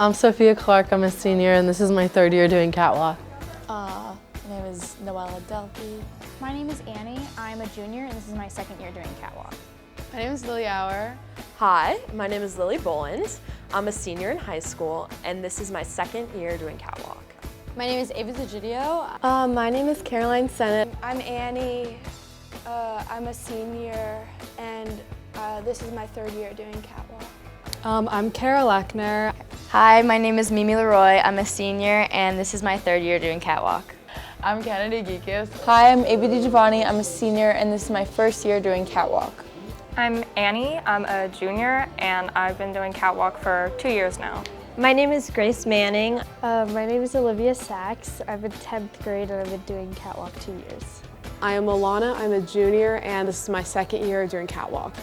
I'm Sophia Clark, I'm a senior, and this is my third year doing catwalk. My name is Noella Delphi. My name is Annie, I'm a junior, and this is my second year doing catwalk. My name is Lily Auer. Hi, my name is Lily Boland. I'm a senior in high school, and this is my second year doing catwalk. My name is Ava Zagidio. My name is Caroline Sennett. I'm Annie. I'm a senior, and this is my third year doing catwalk. I'm Kara Lechner. Hi, my name is Mimi Leroy. I'm a senior, and this is my third year doing catwalk. I'm Kennedy Geekus. Hi, I'm Ava DiGiovanni. I'm a senior, and this is my first year doing catwalk. I'm Annie. I'm a junior, and I've been doing catwalk for 2 years now. My name is Grace Manning. My name is Olivia Sachs. I'm in 10th grade, and I've been doing catwalk 2 years. I am Alana. I'm a junior, and this is my second year doing catwalk.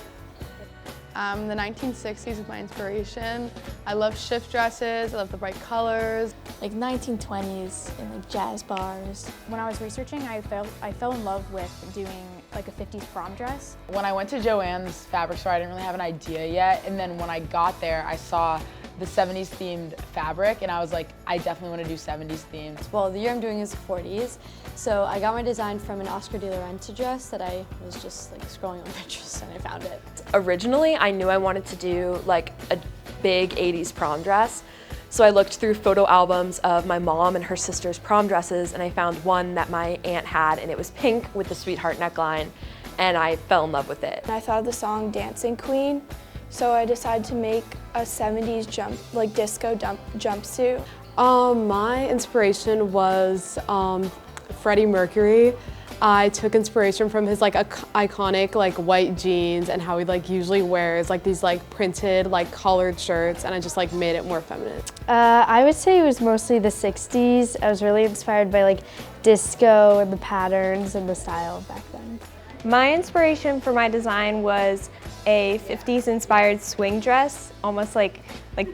The 1960s with my inspiration. I love shift dresses, I love the bright colors. Like 1920s and like jazz bars. When I was researching, I fell in love with doing like a 50s prom dress. When I went to Joann's fabric store, I didn't really have an idea yet, and then when I got there, I saw the 70s themed fabric, and I was like, I definitely want to do 70s themed. Well, the year I'm doing is 40s, so I got my design from an Oscar de la Renta dress that I was just like scrolling on Pinterest and I found it. Originally, I knew I wanted to do like a big 80s prom dress, so I looked through photo albums of my mom and her sister's prom dresses, and I found one that my aunt had, and it was pink with the sweetheart neckline, and I fell in love with it. I thought of the song Dancing Queen, so I decided to make a 70s disco jumpsuit. My inspiration was Freddie Mercury. I took inspiration from his iconic white jeans and how he usually wears these printed collared shirts, and I just made it more feminine. I would say it was mostly the 60s. I was really inspired by disco and the patterns and the style back then. My inspiration for my design was a 50s inspired swing dress, almost like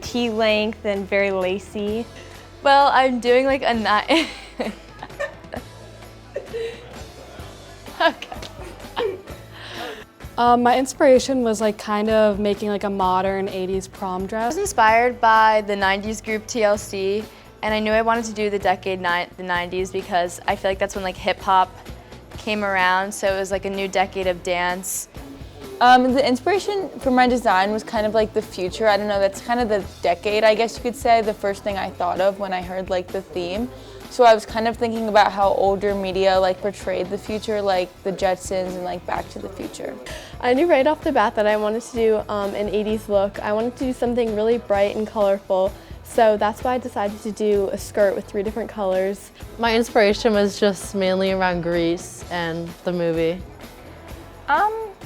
T-length and very lacy. Well, I'm doing a My inspiration was kind of making a modern 80s prom dress. I was inspired by the 90s group TLC, and I knew I wanted to do the decade the 90s because I feel like that's when hip hop came around, so it was a new decade of dance. The inspiration for my design was kind of the future. I don't know, that's kind of the decade, I guess you could say, the first thing I thought of when I heard the theme. So I was kind of thinking about how older media portrayed the future, like the Jetsons and Back to the Future. I knew right off the bat that I wanted to do an 80s look. I wanted to do something really bright and colorful, so that's why I decided to do a skirt with 3 different colors. My inspiration was just mainly around Grease and the movie.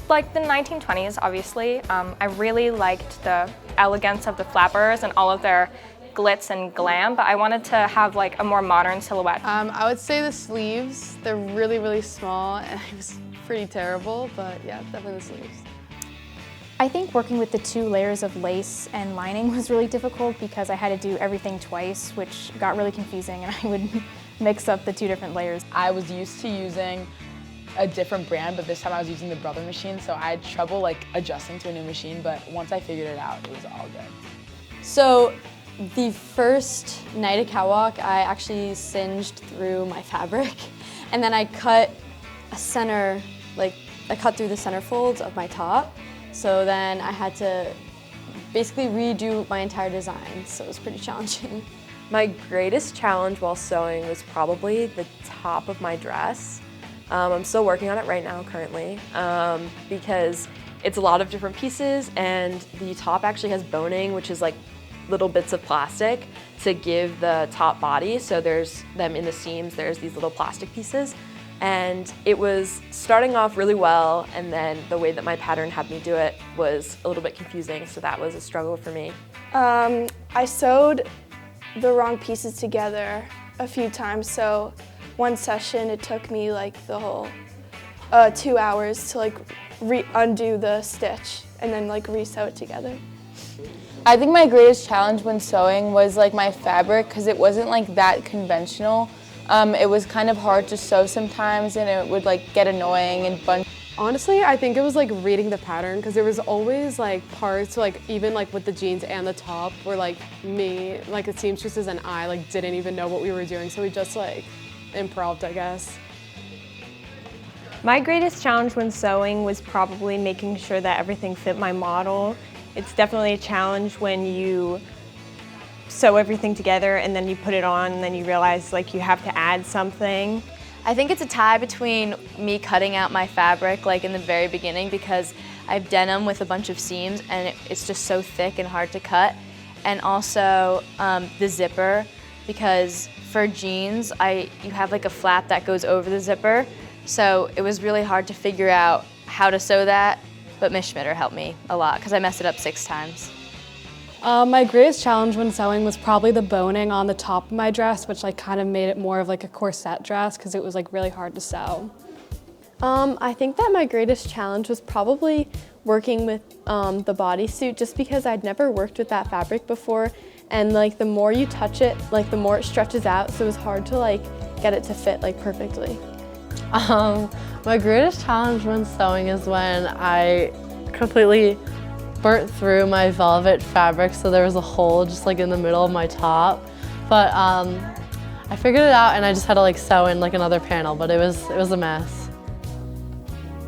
The 1920s, obviously. I really liked the elegance of the flappers and all of their glitz and glam, but I wanted to have a more modern silhouette. I would say the sleeves. They're really, really small, and it was pretty terrible, but yeah, definitely the sleeves. I think working with the 2 layers of lace and lining was really difficult because I had to do everything twice, which got really confusing, and I would mix up the 2 different layers. I was used to using a different brand, but this time I was using the Brother machine, so I had trouble adjusting to a new machine, but once I figured it out, it was all good. So the first night of catwalk, I actually singed through my fabric, and then I cut a center, I cut through the center folds of my top, so then I had to basically redo my entire design, so it was pretty challenging. My greatest challenge while sewing was probably the top of my dress. I'm still working on it right now currently because it's a lot of different pieces, and the top actually has boning, which is little bits of plastic to give the top body. So there's them in the seams, there's these little plastic pieces. And it was starting off really well, and then the way that my pattern had me do it was a little bit confusing, so that was a struggle for me. I sewed the wrong pieces together a few times, so one session it took me the whole 2 hours to undo the stitch and then re-sew it together. I think my greatest challenge when sewing was my fabric, because it wasn't that conventional. It was kind of hard to sew sometimes, and it would get annoying and bunch. Honestly, I think it was like reading the pattern because there was always like parts, like even like with the jeans and the top where like me, like the seamstresses and I like didn't even know what we were doing. So we just like improv'd, I guess. My greatest challenge when sewing was probably making sure that everything fit my model. It's definitely a challenge when you sew everything together and then you put it on and then you realize like you have to add something. I think it's a tie between me cutting out my fabric like in the very beginning because I have denim with a bunch of seams and it's just so thick and hard to cut, and also the zipper, because for jeans you have like a flap that goes over the zipper, so it was really hard to figure out how to sew that, but Miss Schmitter helped me a lot because I messed it up 6 times. My greatest challenge when sewing was probably the boning on the top of my dress, which like kind of made it more of like a corset dress because it was like really hard to sew. I think that my greatest challenge was probably working with the bodysuit, just because I'd never worked with that fabric before, and like the more you touch it, like the more it stretches out, so it was hard to like get it to fit like perfectly. My greatest challenge when sewing is when I completely burnt through my velvet fabric, so there was a hole just like in the middle of my top. But I figured it out and I just had to like sew in like another panel, but it was a mess.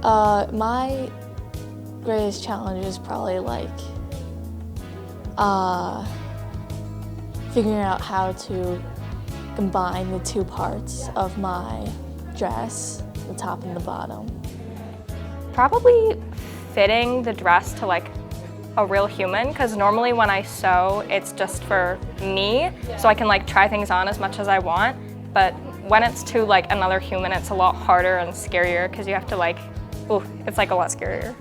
My greatest challenge is probably like figuring out how to combine the 2 parts of my dress, the top and the bottom. Probably fitting the dress to like a real human, because normally when I sew, it's just for me, so I can like try things on as much as I want, but when it's to like another human, it's a lot harder and scarier because you have to like, ooh, it's like a lot scarier.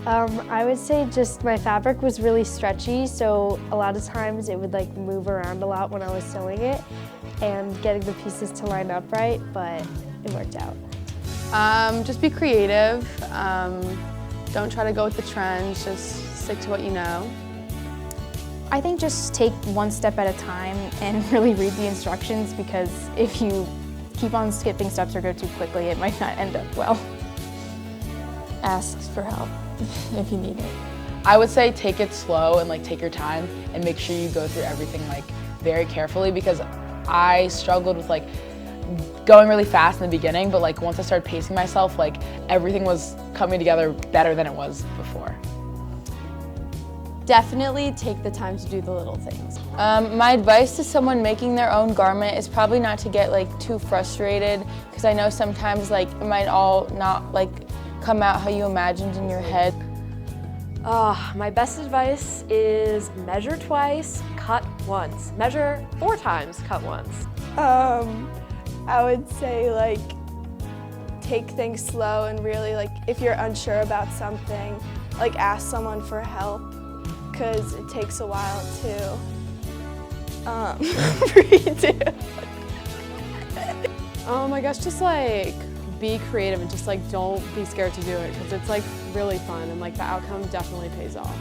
I would say just my fabric was really stretchy, so a lot of times it would like move around a lot when I was sewing it and getting the pieces to line up right, but it worked out. Just be creative. Don't try to go with the trends, just stick to what you know. I think just take one step at a time and really read the instructions, because if you keep on skipping steps or go too quickly, it might not end up well. Ask for help if you need it. I would say take it slow and like take your time and make sure you go through everything like very carefully, because I struggled with like going really fast in the beginning, but like once I started pacing myself, like everything was coming together better than it was before. Definitely take the time to do the little things. My advice to someone making their own garment is probably not to get like too frustrated, because I know sometimes like it might all not like come out how you imagined in your head. My best advice is measure twice, cut once. Measure 4 times, cut once. I would say like take things slow and really like if you're unsure about something, like ask someone for help, because it takes a while to redo. I guess just like be creative and just like don't be scared to do it, because it's like really fun and like the outcome definitely pays off.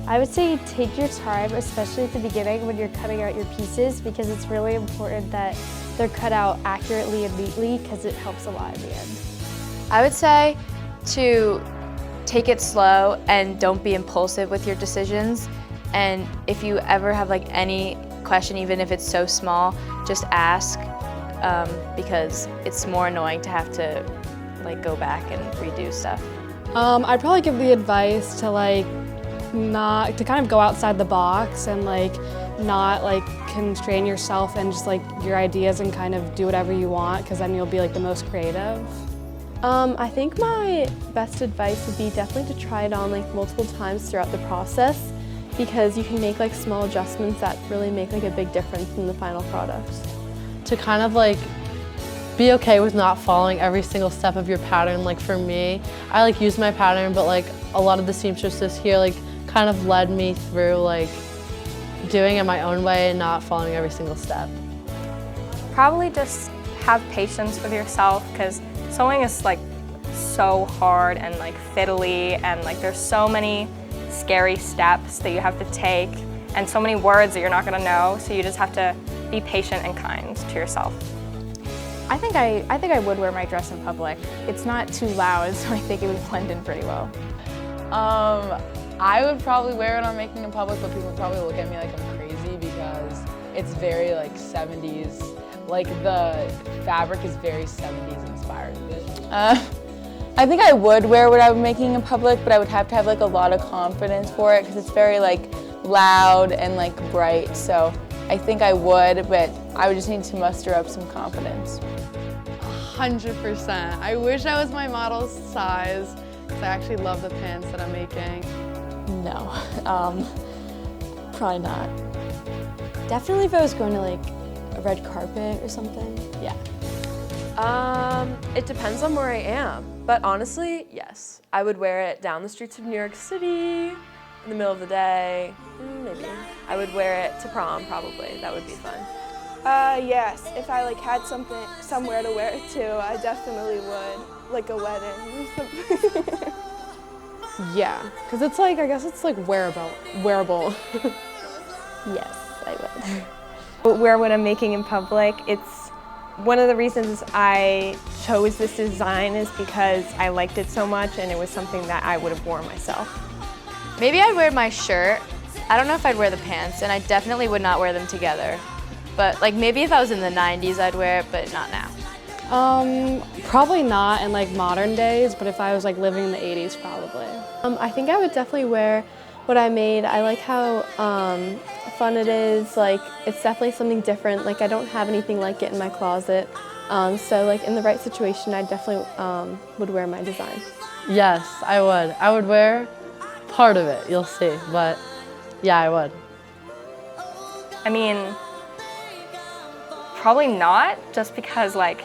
I would say take your time, especially at the beginning when you're cutting out your pieces, because it's really important that they're cut out accurately and neatly, because it helps a lot in the end. I would say to take it slow and don't be impulsive with your decisions. And if you ever have like any question, even if it's so small, just ask, because it's more annoying to have to like go back and redo stuff. I'd probably give the advice to like not to kind of go outside the box and like not like constrain yourself and just like your ideas and kind of do whatever you want, because then you'll be like the most creative. I think my best advice would be definitely to try it on like multiple times throughout the process, because you can make like small adjustments that really make like a big difference in the final product. To kind of like be okay with not following every single step of your pattern. Like for me, I like use my pattern, but like a lot of the seamstresses here like kind of led me through like doing it my own way and not following every single step. Probably just have patience with yourself, because sewing is like so hard and like fiddly, and like there's so many scary steps that you have to take and so many words that you're not going to know, so you just have to be patient and kind to yourself. I think I would wear my dress in public. It's not too loud, so I think it would blend in pretty well. I would probably wear it on Making in Public, but people probably look at me like I'm crazy because it's very like 70s. Like the fabric is very 70s inspired. I think I would wear what I'm making in public, but I would have to have like a lot of confidence for it because it's very like loud and like bright. So I think I would, but I would just need to muster up some confidence. 100%. I wish I was my model's size because I actually love the pants that I'm making. No, probably not. Definitely if I was going to like a red carpet or something. Yeah. It depends on where I am, but honestly, yes. I would wear it down the streets of New York City, in the middle of the day, maybe. I would wear it to prom, probably. That would be fun. Yes, if I like had somewhere to wear it to, I definitely would, like a wedding or something. Yeah, because it's like, I guess it's like wearable. Yes, I would. But wear what I'm making in public. It's one of the reasons I chose this design is because I liked it so much and it was something that I would have worn myself. Maybe I'd wear my shirt. I don't know if I'd wear the pants, and I definitely would not wear them together. But like maybe if I was in the 90s, I'd wear it, but not now. Probably not in like modern days, but if I was like living in the 80s, probably. I think I would definitely wear what I made. I like how fun it is. Like, it's definitely something different. Like, I don't have anything like it in my closet. So like in the right situation, I definitely would wear my design. Yes, I would. I would wear part of it, you'll see, but yeah, I would. I mean, probably not, just because like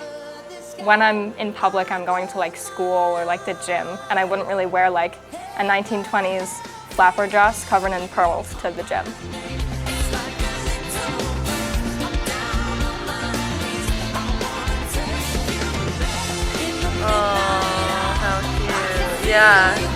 when I'm in public, I'm going to like school or like the gym, and I wouldn't really wear like a 1920s flapper dress covered in pearls to the gym. Oh, how cute. Yeah.